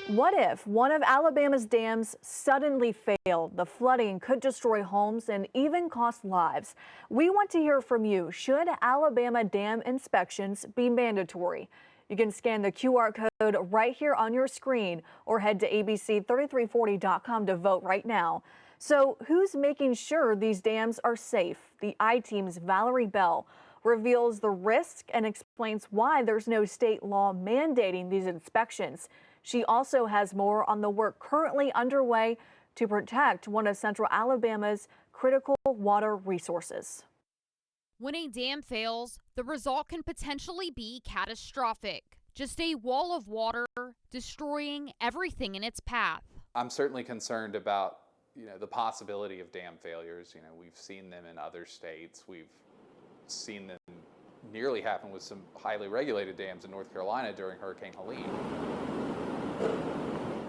What if one of Alabama's dams suddenly failed? The flooding could destroy homes and even cost lives. We want to hear from you. Should Alabama dam inspections be mandatory? You can scan the QR code right here on your screen or head to abc3340.com to vote right now. So who's making sure these dams are safe? The I-Team's Valerie Bell reveals the risk and explains why there's no state law mandating these inspections. She also has more on the work currently underway to protect one of Central Alabama's critical water resources. When a dam fails, the result can potentially be catastrophic. Just a wall of water destroying everything in its path. I'm certainly concerned about, the possibility of dam failures. We've seen them in other states. We've seen them nearly happen with some highly regulated dams in North Carolina during Hurricane Helene.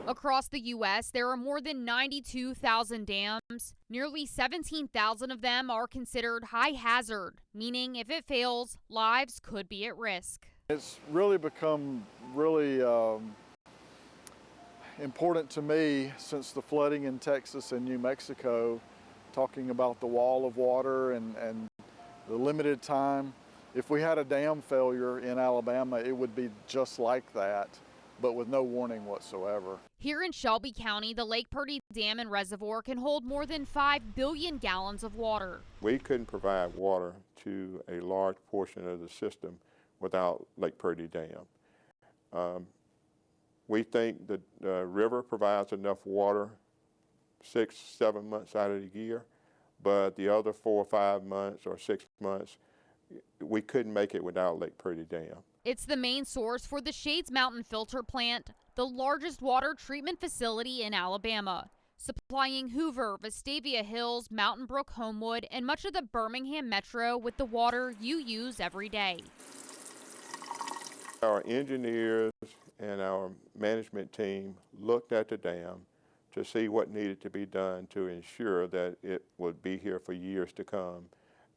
Across the U.S., there are more than 92,000 dams. Nearly 17,000 of them are considered high hazard, meaning if it fails, lives could be at risk. It's really become really important to me since the flooding in Texas and New Mexico, talking about the wall of water and the limited time. If we had a dam failure in Alabama, it would be just like that, but with no warning whatsoever. Here in Shelby County, the Lake Purdy Dam and Reservoir can hold more than 5 billion gallons of water. We couldn't provide water to a large portion of the system without Lake Purdy Dam. We think that the river provides enough water 6-7 months out of the year, but the other 4 or 5 months or 6 months, we couldn't make it without Lake Purdy Dam. It's the main source for the Shades Mountain Filter Plant, the largest water treatment facility in Alabama, supplying Hoover, Vestavia Hills, Mountain Brook, Homewood, and much of the Birmingham metro with the water you use every day. Our engineers and our management team looked at the dam to see what needed to be done to ensure that it would be here for years to come.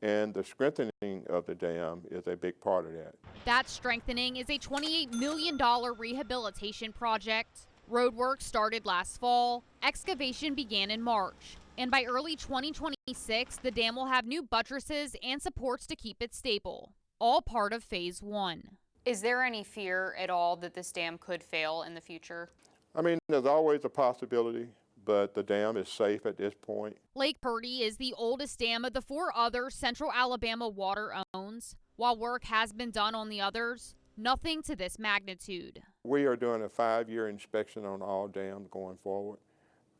And the strengthening of the dam is a big part of that. That strengthening is a $28 million rehabilitation project. Roadwork started last fall. Excavation began in March. And by early 2026, the dam will have new buttresses and supports to keep it stable. All part of Phase 1. Is there any fear at all that this dam could fail in the future? I mean, there's always a possibility, but the dam is safe at this point. Lake Purdy is the oldest dam of the 4 other Central Alabama Water owns. While work has been done on the others, nothing to this magnitude. We are doing a 5-year inspection on all dams going forward,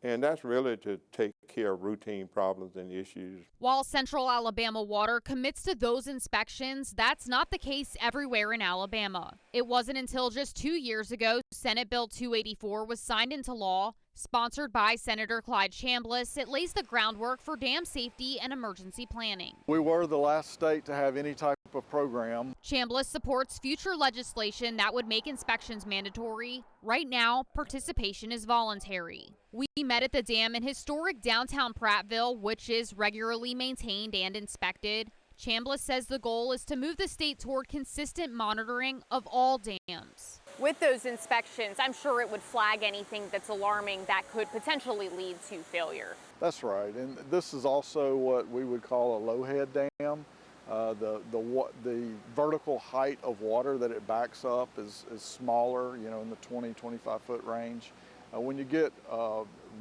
and that's really to take care of routine problems and issues. While Central Alabama Water commits to those inspections, that's not the case everywhere in Alabama. It wasn't until just 2 years ago Senate Bill 284 was signed into law. Sponsored by Senator Clyde Chambliss, it lays the groundwork for dam safety and emergency planning. We were the last state to have any type of program. Chambliss supports future legislation that would make inspections mandatory. Right now, participation is voluntary. We met at the dam in historic downtown Prattville, which is regularly maintained and inspected. Chambliss says the goal is to move the state toward consistent monitoring of all dams. With those inspections, I'm sure it would flag anything that's alarming that could potentially lead to failure. That's right, and this is also what we would call a low-head dam. The vertical height of water that it backs up is smaller, in the 20-25 foot range. When you get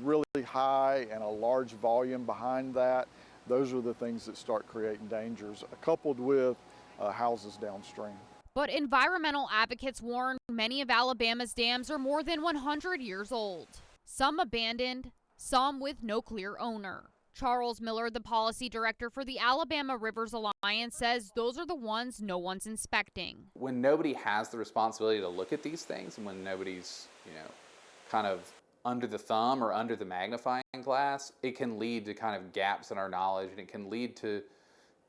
really high and a large volume behind that, those are the things that start creating dangers, coupled with houses downstream. But environmental advocates warn many of Alabama's dams are more than 100 years old. Some abandoned, some with no clear owner. Charles Miller, the policy director for the Alabama Rivers Alliance, says those are the ones no one's inspecting. When nobody has the responsibility to look at these things, and when nobody's, kind of under the thumb or under the magnifying glass, it can lead to kind of gaps in our knowledge, and it can lead to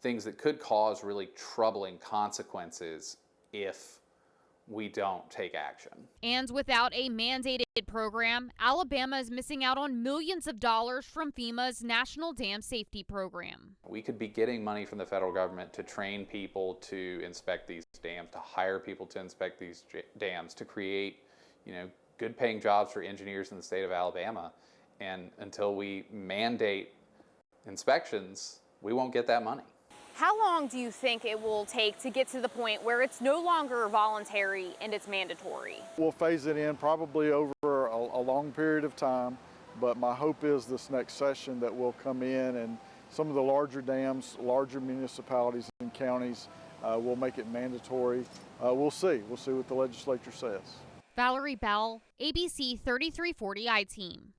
things that could cause really troubling consequences if we don't take action. And without a mandated program, Alabama is missing out on millions of dollars from FEMA's National Dam Safety Program. We could be getting money from the federal government to train people to inspect these dams, to hire people to inspect these dams, to create, good paying jobs for engineers in the state of Alabama. And until we mandate inspections, we won't get that money. How long do you think it will take to get to the point where it's no longer voluntary and it's mandatory? We'll phase it in probably over a long period of time, but my hope is this next session that we'll come in and some of the larger dams, larger municipalities and counties will make it mandatory. We'll see what the legislature says. Valerie Bell, ABC 3340 I-Team.